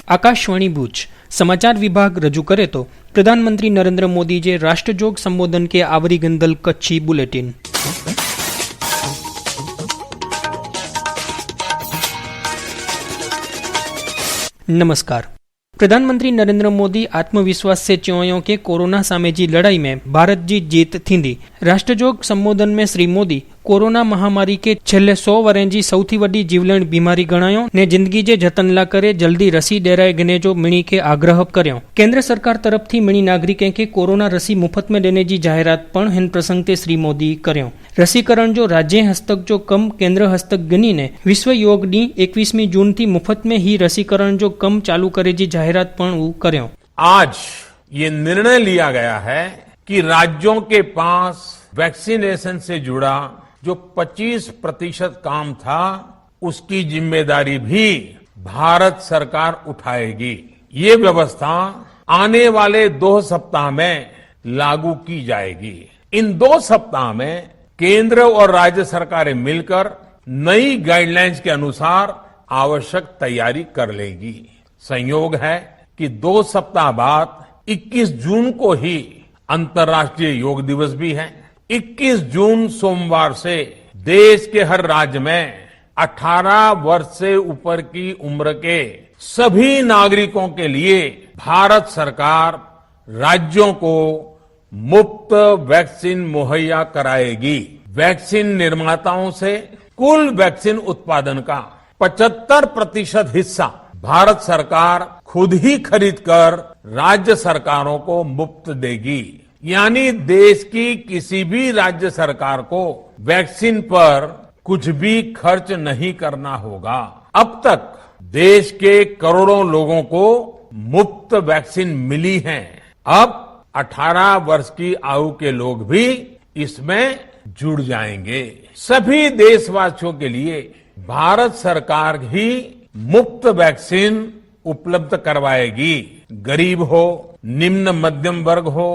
આકાશવાણી ભુજ સમાચાર વિભાગ રજૂ કરે તો પ્રધાનમંત્રી નરેન્દ્ર મોદીએ રાષ્ટ્રજોગ સંબોધન કે આવરી ગંદલ કચ્છી બુલેટિન. नमस्कार. प्रधानमंत्री नरेंद्र मोदी आत्मविश्वास से चौंयो के कोरोना सामे जी लड़ाई में भारत जी जीत थींदी. राष्ट्रजोग संबोधन में श्री मोदी कोरोना महामारी के छेल्ले 100 वरें जी सौथी वड्डी जीवलेण बीमारी गणायो ने जिंदगी जे जतन ला करे जल्दी रसी डेराए गने जो मिणी के आग्रह कर्यो. केंद्र सरकार तरफ थी मिणी नागरिकें के कोरोना रसी मुफ्त में देने जी जाहेरात पण हिन प्रसंग ते श्री मोदी कर्यो. रसीकरण जो राज्य हस्तक जो कम केंद्र हस्तक गनी ने विश्व योग डी 21 जून थी मुफ्त में ही रसीकरण जो कम चालू करे जी जाहेरात पण कर्यो. आज ये निर्णय लिया गया है कि राज्यों के पास वैक्सीनेशन से जुड़ा जो 25% काम था उसकी जिम्मेदारी भी भारत सरकार उठाएगी. ये व्यवस्था आने वाले 2 सप्ताह में लागू की जाएगी. इन 2 सप्ताह में केंद्र और राज्य सरकारें मिलकर नई गाइडलाइंस के अनुसार आवश्यक तैयारी कर लेगी. संयोग है कि 2 सप्ताह बाद 21 जून को ही अंतर्राष्ट्रीय योग दिवस भी है. 21 जून सोमवार से देश के हर राज्य में 18 वर्ष से ऊपर की उम्र के सभी नागरिकों के लिए भारत सरकार राज्यों को मुफ्त वैक्सीन मुहैया कराएगी. वैक्सीन निर्माताओं से कुल वैक्सीन उत्पादन का 75% हिस्सा भारत सरकार खुद ही खरीद कर राज्य सरकारों को मुफ्त देगी. यानी देश की किसी भी राज्य सरकार को वैक्सीन पर कुछ भी खर्च नहीं करना होगा. अब तक देश के करोड़ों लोगों को मुफ्त वैक्सीन मिली है. अब 18 वर्ष की आयु के लोग भी इसमें जुड़ जाएंगे. सभी देशवासियों के लिए भारत सरकार ही मुफ्त वैक्सीन उपलब्ध करवाएगी. गरीब हो, निम्न मध्यम वर्ग हो,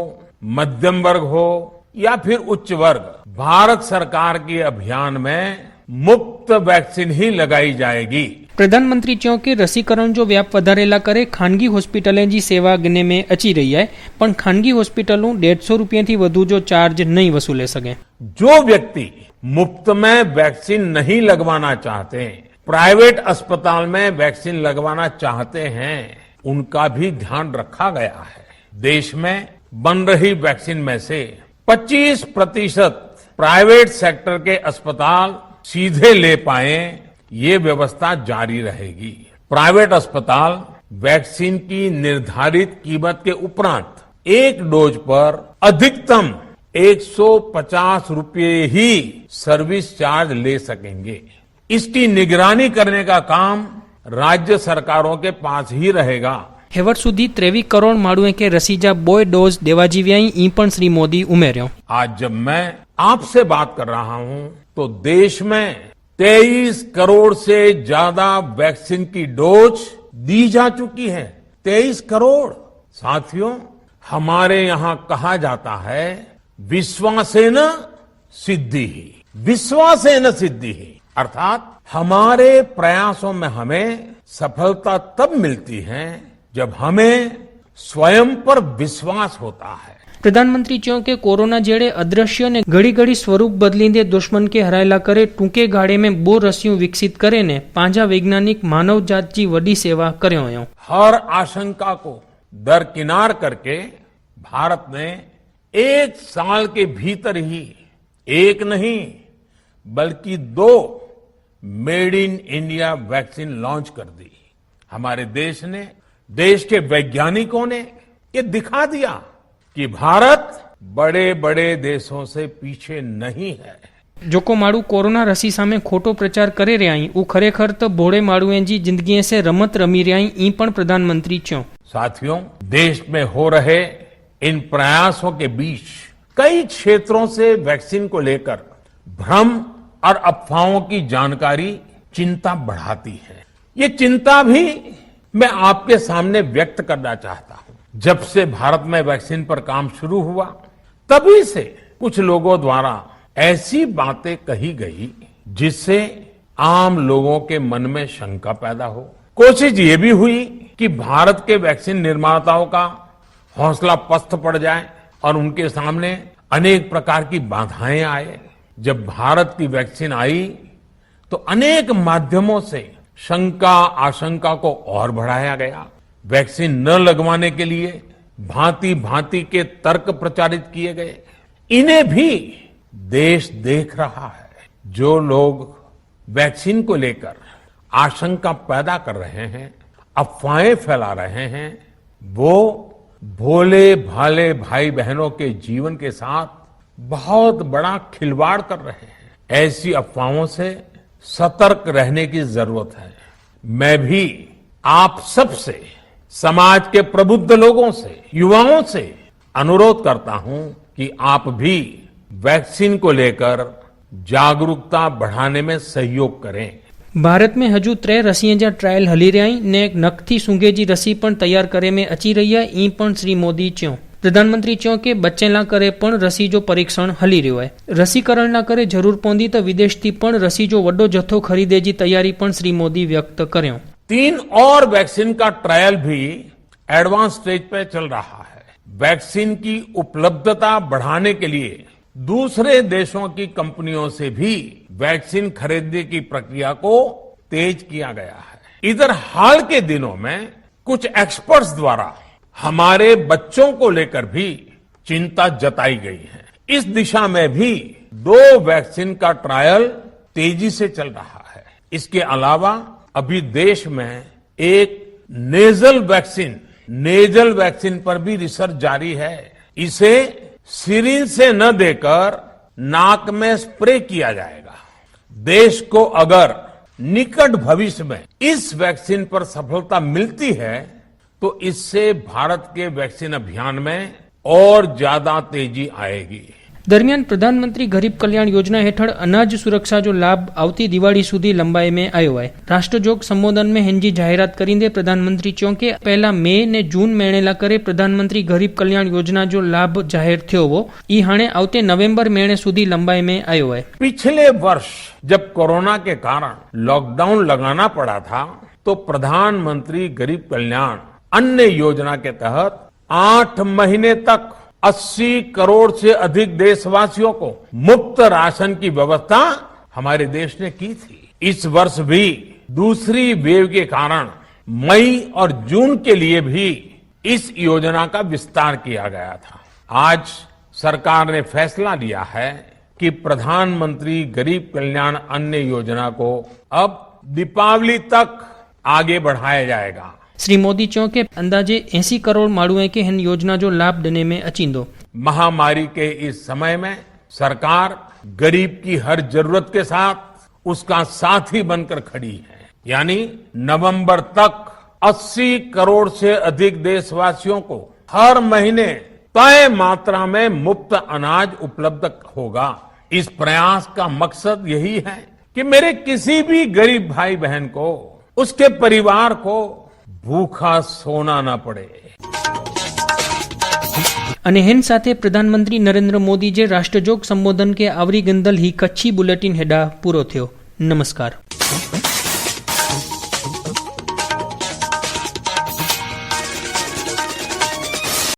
मध्यम वर्ग हो या फिर उच्च वर्ग, भारत सरकार के अभियान में मुफ्त वैक्सीन ही लगाई जाएगी. प्रधानमंत्री चो के रसीकरण जो व्याप वधारेला करे खानगी होस्पिटलें जी सेवा गने में अची रही है पण खानगी होस्पिटलों 150 रुपया थी वधु जो चार्ज नहीं वसूले सके. जो व्यक्ति मुफ्त में वैक्सीन नहीं लगवाना चाहते, प्राइवेट अस्पताल में वैक्सीन लगवाना चाहते हैं, उनका भी ध्यान रखा गया है. देश में बन रही वैक्सीन में से 25% प्राइवेट सेक्टर के अस्पताल सीधे ले पाए, ये व्यवस्था जारी रहेगी. प्राइवेट अस्पताल वैक्सीन की निर्धारित कीमत के उपरांत एक डोज पर अधिकतम 150 रुपये ही सर्विस चार्ज ले सकेंगे. इसकी निगरानी करने का काम राज्य सरकारों के पास ही रहेगा. हेवर सुधी 23 करोड़ माड़ुए के रसीजा बोय डोज देवा जीव्याई ई पण श्री मोदी उमेर्यो. आज जब मैं आपसे बात कर रहा हूं तो देश में 23 करोड़ से ज्यादा वैक्सीन की डोज दी जा चुकी है. 23 करोड़. साथियों, हमारे यहां कहा जाता है विश्वासेन सिद्धिः. विश्वासेन सिद्धिः अर्थात हमारे प्रयासों में हमें सफलता तब मिलती है जब हमें स्वयं पर विश्वास होता है. प्रधानमंत्री चो के कोरोना जेड़े अदृश्य ने घड़ी घड़ी स्वरूप बदली दे दुश्मन के हरायला करे टूंके गाड़े में बो रसियों विकसित करे ने पांजा वैज्ञानिक मानव जात जी वडी सेवा कर्यो है. हर आशंका को दरकिनार करके भारत ने 1 साल के भीतर ही एक नहीं बल्कि 2 made in India vaccine launch कर दी. हमारे देश ने, देश के वैज्ञानिकों ने ये दिखा दिया कि भारत बड़े बड़े देशों से पीछे नहीं है. जोको माड़ू कोरोना रसी सामे खोटो प्रचार करे रही उ खरेखर तो भोड़े माड़ुए जी जिंदगी से रमत रमी रही ई पण प्रधानमंत्री चो. साथियों, देश में हो रहे इन प्रयासों के बीच कई क्षेत्रों से वैक्सीन को लेकर भ्रम और अफवाहों की जानकारी चिंता बढ़ाती है. ये चिंता भी मैं आपके सामने व्यक्त करना चाहता हूं. जब से भारत में वैक्सीन पर काम शुरू हुआ तभी से कुछ लोगों द्वारा ऐसी बातें कही गई जिससे आम लोगों के मन में शंका पैदा हो. कोशिश ये भी हुई कि भारत के वैक्सीन निर्माताओं का हौसला पस्त पड़ जाए और उनके सामने अनेक प्रकार की बाधाएं आए। जब भारत की वैक्सीन आई तो अनेक माध्यमों से शंका आशंका को और बढ़ाया गया। वैक्सीन न लगवाने के लिए भांति भांति के तर्क प्रचारित किए गए। इन्हें भी देश देख रहा है। जो लोग वैक्सीन को लेकर आशंका पैदा कर रहे हैं, अफवाहें फैला रहे हैं, वो भोले भाले भाई बहनों के जीवन के साथ बहुत बड़ा खिलवाड़ कर रहे हैं। ऐसी अफवाहों से सतर्क रहने की जरूरत है। मैं भी आप सबसे, समाज के प्रबुद्ध लोगों से, युवाओं से अनुरोध करता हूं कि आप भी वैक्सीन को लेकर जागरूकता बढ़ाने में सहयोग करें। भारत में हजू 3 रसीअ जा ट्रायल हली रही ने नखथी सूंघे जी रसी पण तैयार करे में अची रही है। ई पण श्री मोदी च्यो। प्रधानमंत्री च्यो के बचेला करे पण रसी जो परीक्षण हली रह्यो है। रसीकरण ना करे जरूर पौंदी तो विदेश थी पण रसी जो वड्डो जथ्थो खरीदे जी तैयारी पण श्री मोदी व्यक्त कर्यो। 3 और वैक्सीन का ट्रायल भी एडवांस स्टेज पे चल रहा है। वैक्सीन की उपलब्धता बढ़ाने के लिए दूसरे देशों की कंपनियों से भी वैक्सीन खरीदने की प्रक्रिया को तेज किया गया है। इधर हाल के दिनों में कुछ एक्सपर्ट्स द्वारा हमारे बच्चों को लेकर भी चिंता जताई गई है। इस दिशा में भी 2 वैक्सीन का ट्रायल तेजी से चल रहा है। इसके अलावा अभी देश में एक नेजल वैक्सीन पर भी रिसर्च जारी है। इसे सिरिंज से न देकर नाक में स्प्रे किया जाएगा। देश को अगर निकट भविष्य में इस वैक्सीन पर सफलता मिलती है तो इससे भारत के वैक्सीन अभियान में और ज्यादा तेजी आएगी। दरमियान प्रधानमंत्री गरीब कल्याण योजना हेठळ अनाज सुरक्षा जो लाभ आवती दिवाળી સુધી लंबाई में आयो है। राष्ट्रजोग संबोधन में हिंजी जाहिरात करीने प्रधानमंत्री च्यो के पहला मे ने जून महीने करे प्रधानमंत्री गरीब कल्याण योजना जो लाभ जाहिर थयो वो ई हाणे आवते नवेम्बर महीने સુધી लंबाई में आयो है। पिछले वर्ष जब कोरोना के कारण लॉकडाउन लगाना पड़ा था तो प्रधानमंत्री गरीब कल्याण अन्न योजना के तहत 8 महीने तक 80 करोड़ से अधिक देशवासियों को मुफ्त राशन की व्यवस्था हमारे देश ने की थी। इस वर्ष भी दूसरी वेव के कारण मई और जून के लिए भी इस योजना का विस्तार किया गया था। आज सरकार ने फैसला लिया है कि प्रधानमंत्री गरीब कल्याण अन्न योजना को अब दीपावली तक आगे बढ़ाया जाएगा। श्री मोदी च्यो के अंदाजे 80 करोड़ माण्हुए के हिन योजना जो लाभ देने में अचींदो। महामारी के इस समय में सरकार गरीब की हर जरूरत के साथ उसका साथी बनकर खड़ी है। यानी नवंबर तक 80 करोड़ से अधिक देशवासियों को हर महीने तय मात्रा में मुफ्त अनाज उपलब्ध होगा। इस प्रयास का मकसद यही है कि मेरे किसी भी गरीब भाई बहन को, उसके परिवार को भूखा सोना ना पड़े। અને હેન સાથે પ્રધાનમંત્રી નરેન્દ્ર મોદી જે રાષ્ટ્રજોગ સંબોધન કે આવરી ગંદલ ही कच्छी बुलेटिन हेडा पूरो थयो। नमस्कार।